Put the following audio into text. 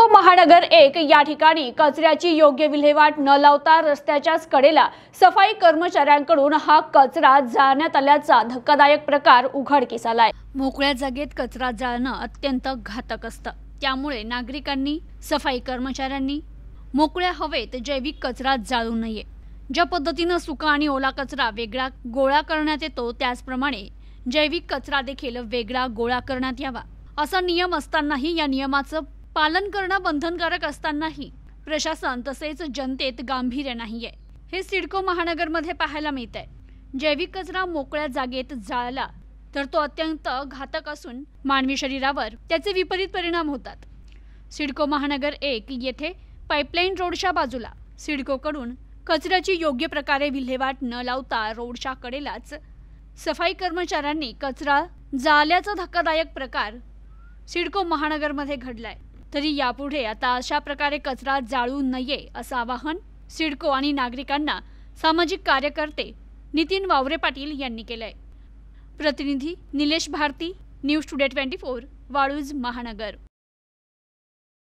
सिडको महानगर 1 या ठिकाणी कचऱ्याची योग्य विल्हेवाट न लावता रस्त्याच्याच कडेला सफाई कर्मचाऱ्यांकडून हा कचरा जाळण्यात आल्याचा धक्कादायक प्रकार उघडकीस आलाय। मोकळ्या जागेत कचरा जाळणं अत्यंत घातक असतं, त्यामुळे नागरिकांनी, सफाई कर्मचाऱ्यांनी मोकळ्या हवेत जैविक कचरा जाळू नये। ज्या पद्धतीने सुका आणि ओला कचरा वेगळा गोळा करण्यात येतो, त्याचप्रमाणे जैविक कचरा देखील वेगळा गोळा करण्यात यावा। असा नियम असतानाही या नियमाचं पालन करणं बंधनकारक असतानाही प्रशासन तसेच जनतेत गांभीर्य नाहीये, हे सिडको महानगरमध्ये पाहायला मिळतंय। जैविक कचरा मोकळ्या जागेत जाळला तर तो अत्यंत घातक असून मानवी शरीरावर त्याचे विपरीत परिणाम होतात। सिडको महानगर 1 येथे पाईपलाईन रोडच्या बाजूला सिडकोकडून कचऱ्याची योग्य प्रकारे विल्हेवाट न लावता रोडच्या कडेलाच सफाई कर्मचाऱ्यांनी कचरा जाळल्याचा धक्कादायक प्रकार सिडको महानगरमध्ये घडलाय। तरी यापुढे आता अशा प्रकारे कचरा जाळू नये असं आवाहन सिडको आणि नागरिकांना सामाजिक कार्यकर्ते नितीन वावरे पाटील यांनी केलंय। प्रतिनिधी निलेश भारती, न्यूज टुडे 24, वाळूज महानगर।